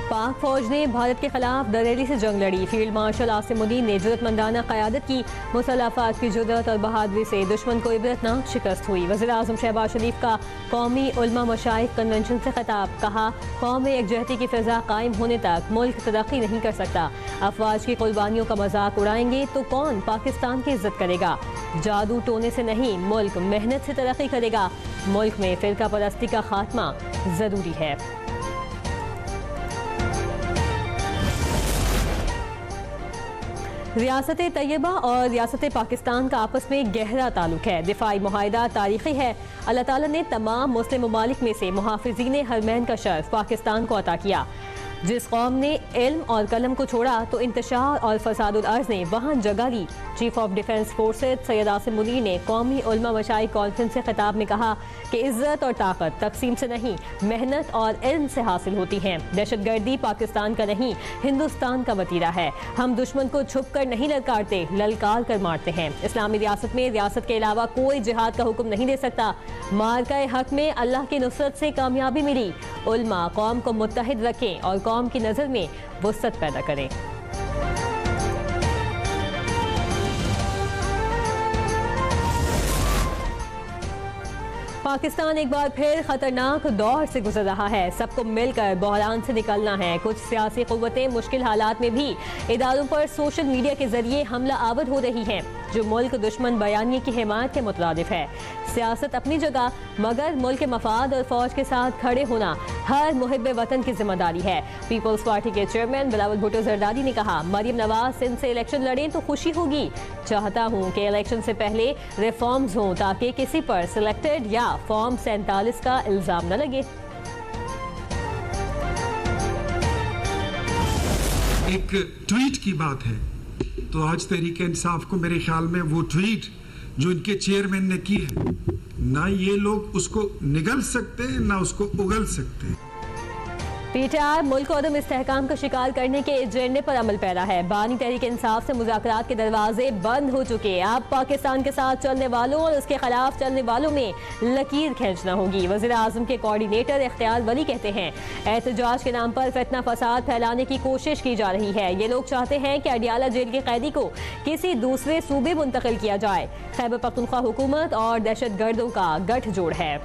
पाक फौज ने भारत के खिलाफ दलेरी से जंग लड़ी। फील्ड मार्शल आसिमुद्दीन ने जरूरतमंदाना क़यादत की। मुसल्लफ़ात की जुर्रत और बहादुरी से दुश्मन को इबरतनाक शिकस्त हुई। वज़ीर-ए-आज़म शहबाज शरीफ का कौमी उलमा मशाइख कन्वेंशन से खिताब, कहा कौम में एकजहती की फ़िज़ा कायम होने तक मुल्क तरक्की नहीं कर सकता। अफवाज की कुर्बानियों का मजाक उड़ाएंगे तो कौन पाकिस्तान की इज्जत करेगा। जादू टोने से नहीं, मुल्क मेहनत से तरक्की करेगा। मुल्क में फ़िरका परस्ती का खात्मा ज़रूरी है। रियासत तैयबा और रियासत पाकिस्तान का आपस में गहरा ताल्लुक है। दिफाई मुआहिदा तारीखी है। अल्लाह ताला ने तमाम मुस्लिम ममालिक में से मुहाफिज़ीन हरमैन का शर्फ पाकिस्तान को अता किया। जिस कौम ने इल्म और कलम को छोड़ा तो इंतशार और फसादुल अर्ज़ ने वहाँ जगह ली। Chief of defence forces Syed Asim Munir ने कौमी उलमा मशाइख कॉन्फ्रेंस से खिताब में कहा कि इज्जत और ताकत तकसीम से नहीं, मेहनत और इल्म से हासिल होती हैं। दहशतगर्दी पाकिस्तान का नहीं, हिंदुस्तान का वतीरा है। हम दुश्मन को छुप कर नहीं ललकारते, ललकार कर मारते हैं। इस्लामी रियासत में रियासत के अलावा कोई जिहाद का हुक्म नहीं दे सकता। मार्का हक में अल्लाह की नुसरत से कामयाबी मिली। उलमा कौम को मुत्तहिद रखें और कौम की नज़र में वुसअत पैदा करें। पाकिस्तान एक बार फिर खतरनाक दौर से गुजर रहा है। सबको मिलकर बहरान से निकलना है। कुछ सियासी क़ुव्वतें मुश्किल हालात में भी इदारों पर सोशल मीडिया के जरिए हमला आवर हो रही हैं, जो मुल्क दुश्मन बयानी की हिमायत के मुतरादिफ है। सियासत अपनी जगह, मगर मुल्क के मफाद और फौज के साथ खड़े होना हर मुहिब वतन की जिम्मेदारी है। पीपल्स पार्टी के चेयरमैन बिलावल भुट्टो जरदारी ने कहा, मरियम नवाज सिंध से इलेक्शन लड़ें तो खुशी होगी। चाहता हूँ कि इलेक्शन से पहले रिफॉर्म्स हों ताकि किसी पर सिलेक्टेड या फॉर्म 47 का इल्जाम न लगे। एक ट्वीट की बात है तो आज तहरीक इंसाफ को मेरे ख्याल में वो ट्वीट जो इनके चेयरमैन ने की है, ना ये लोग उसको निगल सकते ना उसको उगल सकते। पीटीआई मुल्क को अदम इस्तेहकाम का शिकार करने के एजेंडे पर अमल पैरा है। बानी तहरीक इंसाफ से मुज़ाकरात के दरवाजे बंद हो चुके। अब पाकिस्तान के साथ चलने वालों और उसके खिलाफ चलने वालों में लकीर खींचना होगी। वज़ीर आज़म के कोऑर्डिनेटर इख्तियार वली कहते हैं, एहतजाज के नाम पर फितना फसाद फैलाने की कोशिश की जा रही है। ये लोग चाहते हैं कि अडियाला जेल के कैदी को किसी दूसरे सूबे मुंतकिल किया जाए। खैबर पख्तूनख्वा हुकूमत और दहशतगर्दों का गठजोड़ है।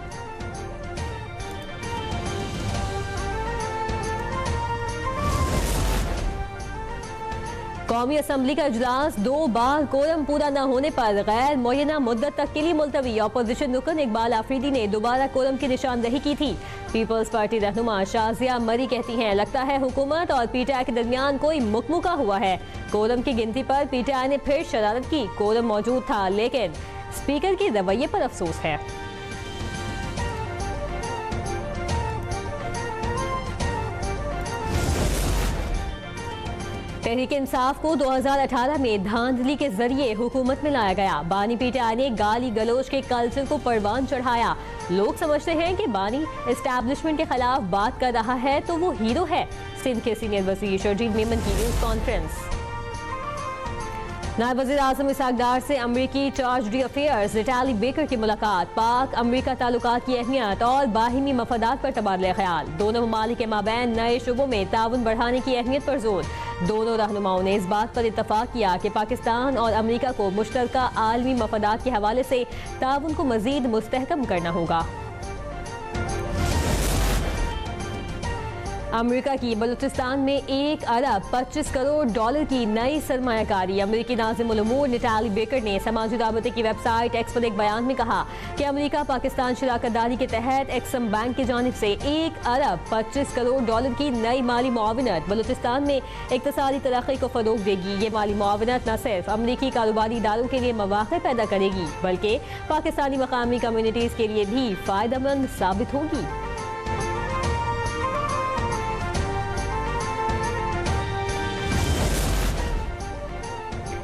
कौमी असम्बली का इजलास 2 बार कोरम पूरा न होने पर गैर मुय्यना मुद्दत तक के लिए मुलतवी। अपोजिशन रुकन इकबाल आफरीदी ने दोबारा कोरम की निशानदही की थी। पीपल्स पार्टी रहनुमा शाजिया मरी कहती हैं, लगता है हुकूमत और पीटीआई के दरमियान कोई मुकमुका हुआ है। कोरम की गिनती पर पीटीआई ने फिर शरारत की। कोरम मौजूद था लेकिन स्पीकर के रवैये पर अफसोस है। तहरीक इंसाफ को 2018 में धांधली के जरिए हुकूमत में लाया गया। बानी पीटीआई ने गाली गलोच के कल्चर को परवान चढ़ाया। लोग समझते हैं कि बानी एस्टैब्लिशमेंट के खिलाफ बात कर रहा है तो वो हीरो है। सिंध के सीनियर वजीर शर्जील मेमन की न्यूज कॉन्फ्रेंस। नायब वज़ीर आज़म इसहाक डार से अमरीकी charge D affairs Nelly baker की मुलाकात। पाक अमरीका ताल्लुकात की अहमियत और बाहिमी मफादात पर तबादला ख्याल। दोनों ममालिक के माबैन नए शुबों में ताउन बढ़ाने की अहमियत पर जोर। दोनों रहनुमाओं ने इस बात पर इत्तफाक किया कि पाकिस्तान और अमरीका को मुश्तरका आलमी मफादात के हवाले से ताउन को मजीद मुस्तहकम करना होगा। अमेरिका की बलूचिस्तान में 1 अरब 25 करोड़ डॉलर की नई सरमायाकारी। अमेरिकी नाज़िमुल उमूर नैली बेकर ने समाजी राबते की वेबसाइट एक्स पर एक बयान में कहा कि अमेरिका पाकिस्तान शराकतदारी के तहत एक्सम बैंक की जानिब से 1 अरब 25 करोड़ डॉलर की नई माली मुआवनत बलूचिस्तान में इक़्तिसादी तरक्की को फ़रोग़ देगी। ये माली मुआवनत न सिर्फ अमरीकी कारोबारी इदारों के लिए मौक़े पैदा करेगी बल्कि पाकिस्तानी मकामी कम्यूनिटीज़ के लिए भी फ़ायदेमंद साबित होगी।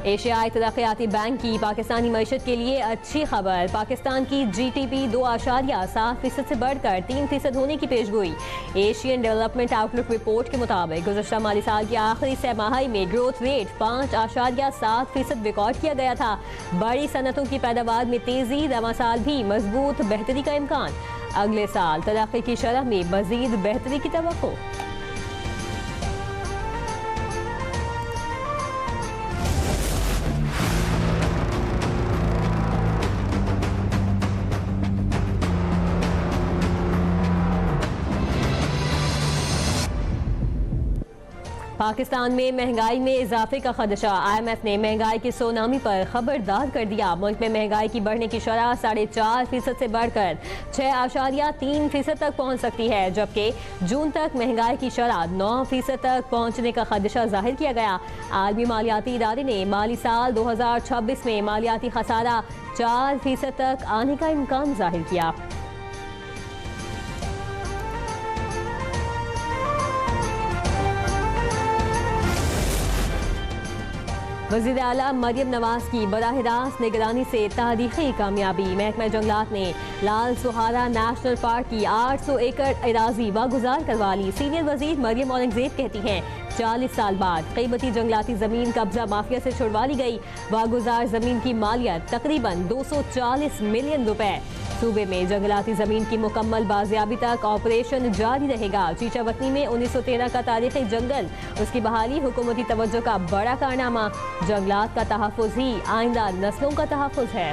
एशियाई तरक्याती बैंक की पाकिस्तानी मईशत के लिए अच्छी खबर। पाकिस्तान की GDP 2.7% से बढ़कर 3% होने की पेशगोई। एशियन डेवलपमेंट आउटलुक रिपोर्ट के मुताबिक गुज़श्ता माली साल की आखिरी छमाही में ग्रोथ रेट 5.7% रिकॉर्ड किया गया था। बड़ी सनतों की पैदावार में तेजी, रवा साल भी मजबूत बेहतरी का इम्कान। अगले साल तरक्की की शरह में मजीद बेहतरी की तवक्को। पाकिस्तान में महंगाई में इजाफे का खदशा। IMF ने महंगाई की सुनामी पर खबरदार कर दिया। मुल्क में महंगाई की बढ़ने की शरह 4.5% से बढ़कर 6.3% तक पहुंच सकती है, जबकि जून तक महंगाई की शरह 9% तक पहुंचने का खदशा जाहिर किया गया। आलमी मालियाती इदारे ने माली साल 2026 में मालियाती खसारा 4% तक आने का इम्कान जाहिर किया। वज़ीर आला मरियम नवाज की बराह रास्त निगरानी से तारीखी कामयाबी। महकमा जंगलात ने लाल सुहारा नेशनल पार्क की 800 एकड़ अराजी वागुजार करवा ली। सीनियर वजीर मरियम औरंगजेब कहती हैं 40 साल बाद कीमती जंगलाती जमीन कब्जा माफिया से छुड़वा ली गई। वागुजार जमीन की मालियत तकरीबन 240 मिलियन रुपए। सूबे में जंगलाती जमीन की मुकम्मल बाजियाबी तक ऑपरेशन जारी रहेगा। चीचा वतनी में 1913 का तारीखी जंगल, उसकी बहाली हुकूमती तवज्जो का बड़ा कारनामा। जंगलात का तहफ़्फ़ुज़ ही आइंदा नस्लों का तहफ़्फ़ुज़ है।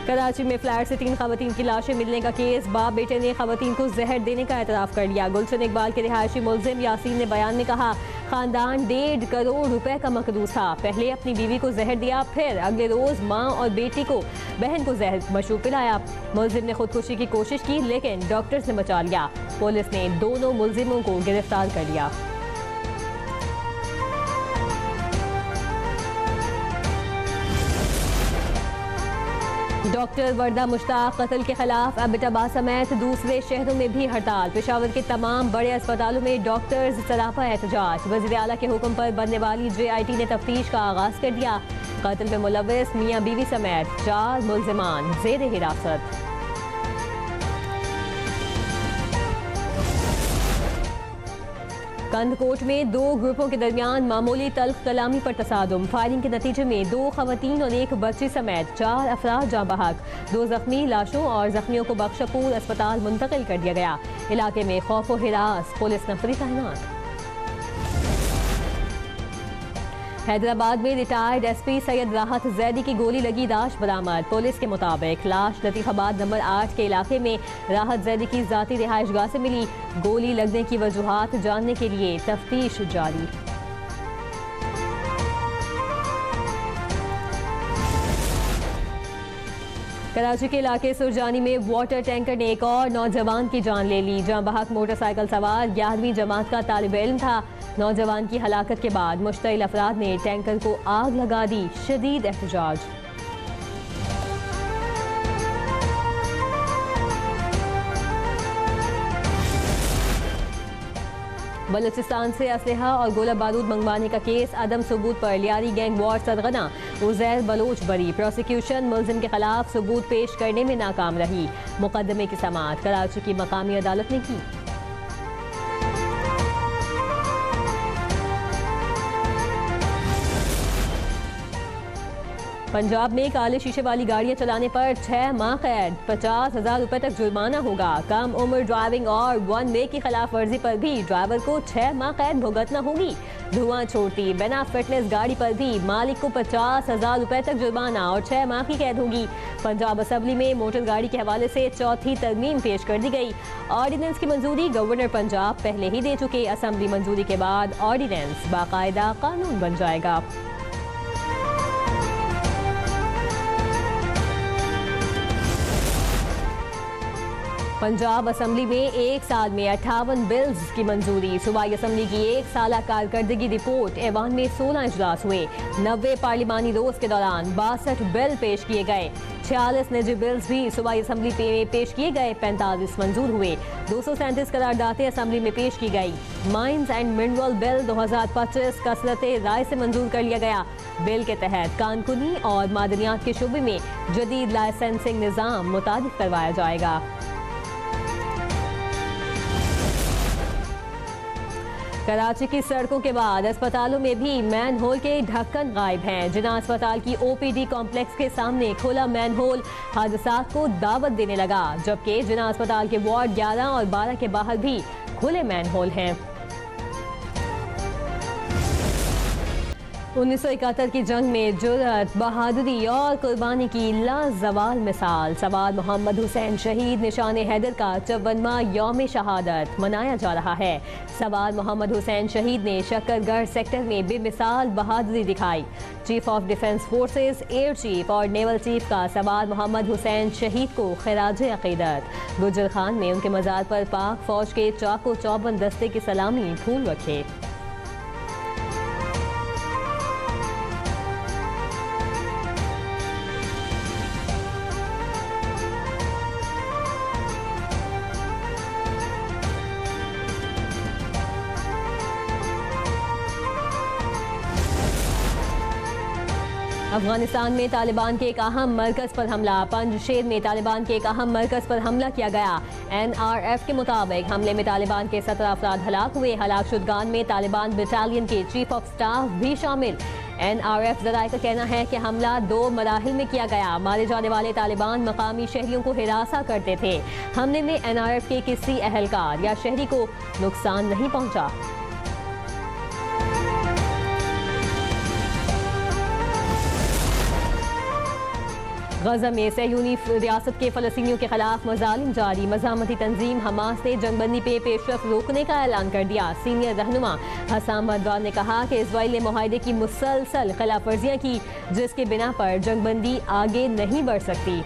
कराची में फ्लैट से 3 खवातीन की लाशें मिलने का केस। बाप बेटे ने खवातीन को जहर देने का एतराफ़ कर लिया। गुलशन इकबाल के रिहायशी मुल्जिम यासीन ने बयान में कहा, खानदान 1.5 करोड़ रुपए का मकरूज था। पहले अपनी बीवी को जहर दिया, फिर अगले रोज माँ और बेटी को बहन को जहर मशरूब पिलाया। मुल्जिम ने खुदकुशी की कोशिश की, लेकिन डॉक्टर्स ने बचा लिया। पुलिस ने दोनों मुल्जिमों को गिरफ्तार कर लिया। डॉक्टर वर्दा मुश्ताक कत्ल के खिलाफ एबटाबाद समेत दूसरे शहरों में भी हड़ताल। पेशावर के तमाम बड़े अस्पतालों में डॉक्टर्स सरापा एहतजाज। वज़ीर आला के हुक्म पर बनने वाली JIT ने तफ्तीश का आगाज कर दिया। कत्ल में मुलव्विस मियां बीवी समेत 4 मुल्जिमान ज़ेर हिरासत। कंदकोट में 2 ग्रुपों के दरमियान मामूली तल्ख कलामी पर तसादुम। फायरिंग के नतीजे में 2 खवातीन और 1 बच्ची समेत 4 अफराद जाँ बहक। 2 जख्मी लाशों और जख्मियों को बख्शपुर अस्पताल मुंतकिल कर दिया गया। इलाके में खौफ व हिरास, पुलिस नफरी तैनात। हैदराबाद में रिटायर्ड SP सैयद राहत जैदी की गोली लगी लाश बरामद। पुलिस के मुताबिक लाश लतीफाबाद नंबर 8 के इलाके में राहत जैदी की जाती रिहायशगाह से मिली। गोली लगने की वजूहात जानने के लिए तफ्तीश जारी। कराची के इलाके सुरजानी में वाटर टैंकर ने एक और नौजवान की जान ले ली। जहां बहक मोटरसाइकिल सवार 11वीं जमात का तालिब इल्म था। नौजवान की हलाकत के बाद मुश्तइल अफराद ने टैंकर को आग लगा दी। शदीद एहतजाज। बलूचिस्तान से असलहा और गोला बारूद मंगवाने का केस अदम सबूत पर लियारी गैंग वॉर सरगना। उज़ैर बलोच बरी। प्रोसिक्यूशन मुल्जिम के खिलाफ सबूत पेश करने में नाकाम रही। मुकदमे की समाअत कराची की मकामी अदालत ने की। पंजाब में काले शीशे वाली गाड़ियां चलाने पर 6 माह कैद, 50,000 रुपए तक जुर्माना होगा। कम उम्र ड्राइविंग और 1 वे की खिलाफ वर्जी पर भी ड्राइवर को 6 माह कैद भुगतना होगी। धुआं छोड़ती बिना फिटनेस गाड़ी पर भी मालिक को 50,000 रुपए तक जुर्माना और 6 माह की कैद होगी। पंजाब असेंबली में मोटर गाड़ी के हवाले से 4थी तरमीम पेश कर दी गई। ऑर्डिनेंस की मंजूरी गवर्नर पंजाब पहले ही दे चुके। असेंबली मंजूरी के बाद ऑर्डिनेंस बाकायदा कानून बन जाएगा। पंजाब असेंबली में 1 साल में 58 बिल्स की मंजूरी। सूबाई असेंबली की 1 साला कारकर्दगी रिपोर्ट। ऐवान में 16 इजलास हुए। 90 पार्लिमानी रोज के दौरान 62 बिल पेश किए गए। 46 निजी बिल्स भी सूबाई असेंबली में पेश किए गए। 45 मंजूर हुए। 237 करारदातें असेंबली में पेश की गई। माइंस एंड मिनरल बिल 2025 कसरत राय से मंजूर कर लिया गया। बिल के तहत कानकुनी और मादनियात के शोबे में जदीद लाइसेंसिंग निज़ाम मुताबिक करवाया जाएगा। कराची की सड़कों के बाद अस्पतालों में भी मैन होल के ढक्कन गायब हैं। जिना अस्पताल की OPD कॉम्प्लेक्स के सामने खुला मैन होल हादसात को दावत देने लगा, जबकि जिना अस्पताल के वार्ड 11 और 12 के बाहर भी खुले मैन होल हैं। 1971 की जंग में जुर्रत, बहादुरी और कुर्बानी की लाजवाल मिसाल सवार मोहम्मद हुसैन शहीद निशान हैदर का 54वां यौम शहादत मनाया जा रहा है। सवार मोहम्मद हुसैन शहीद ने शक्करगढ़ सेक्टर में बेमिसाल बहादुरी दिखाई। Chief of defence forces, air chief और नेवल चीफ का सवार मोहम्मद हुसैन शहीद को खिराज अकीदत। गुजर खान ने उनके मज़ार पर पाक फौज के चाको चौबंद दस्ते की सलामी फूल रखे। अफगानिस्तान में तालिबान के एक अहम मरकज पर हमला। पंजशेर में तालिबान के एक अहम मरकज पर हमला किया गया। NRF के मुताबिक हमले में तालिबान के 17 अफराद हलाक हुए। हलाक शुदगान में तालिबान बटालियन के चीफ ऑफ स्टाफ भी शामिल। NRF जराये का कहना है कि हमला 2 मराहिल में किया गया। मारे जाने वाले तालिबान मकामी शहरियों को हिरासा करते थे। हमले में NRF के किसी अहलकार या शहरी को नुकसान नहीं पहुंचा। गजा में सहयूनी रियासत के फलस्तीनियों के खिलाफ मजालिम जारी। मज़ामती तंजीम हमास ने जंगबंदी पे पेशरफ रोकने का ऐलान कर दिया। सीनियर रहनुमा हसन मदवार ने कहा कि इजराइल ने मुआहदे की मुसलसल खिलाफ वर्जियाँ की, जिसके बिना पर जंगबंदी आगे नहीं बढ़ सकती।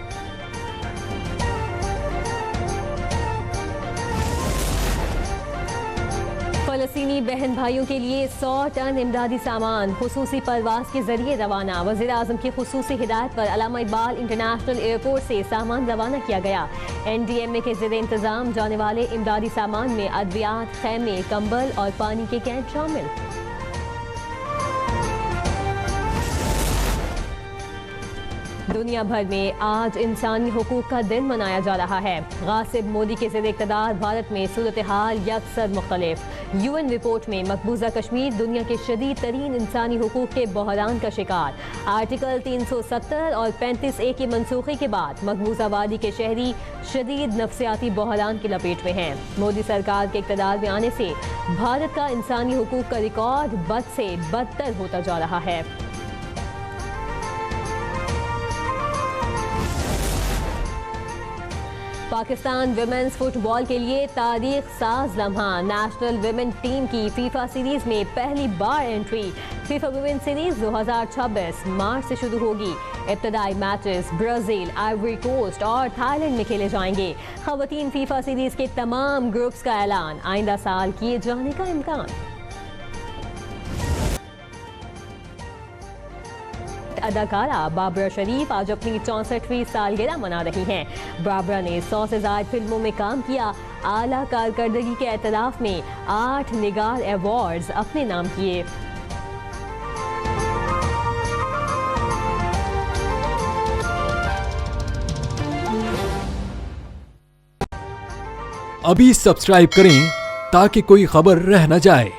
फलस्तीनी बहन भाइयों के लिए 100 टन इमदादी सामान खुसूसी परवाज के जरिए रवाना। वज़ीर आज़म की खुसूसी हिदायत पर अल्लामा इकबाल इंटरनेशनल एयरपोर्ट से सामान रवाना किया गया। NDMA के ज़ेर इंतज़ाम जाने वाले इमदादी सामान में अद्वियात, खैमे, कंबल और पानी के कैन शामिल। दुनिया भर में आज इंसानी हुकूक का दिन मनाया जा रहा है। गासिब मोदी के ज़ेर इक़्तिदार भारत में सूरत हाल यकसर मुख्तलिफ। UN रिपोर्ट में मकबूजा कश्मीर दुनिया के शदीद तरीन इंसानी हुकूक के बहरान का शिकार। आर्टिकल 370 और 35A की मनसूखी के बाद मकबूजा वादी के शहरी शदीद नफ्सियाती बहरान की लपेट में हैं। मोदी सरकार के इक़्तिदार में आने से भारत का इंसानी हुकूक का रिकॉर्ड बद से बदतर होता जा रहा है। पाकिस्तान विमेंस फुटबॉल के लिए तारीख साज लम्हा। नेशनल विमेन टीम की फीफा सीरीज में पहली बार एंट्री। फीफा विमेन सीरीज 2026 मार्च से शुरू होगी। इब्तदाई मैचेस ब्राजील, आइवरी कोस्ट और थाईलैंड में खेले जाएंगे। खवातीन फीफा सीरीज के तमाम ग्रुप्स का ऐलान आइंदा साल किए जाने का इम्कान। अदाकारा बाबरा शरीफ आज अपनी 64वीं सालगिरह मना रही हैं। बाबरा ने 100 से ज्यादा फिल्मों में काम किया। आला कारकर्दगी के एतराफ में 8 निगार अवार्ड्स अपने नाम किए। अभी सब्सक्राइब करें ताकि कोई खबर रह न जाए।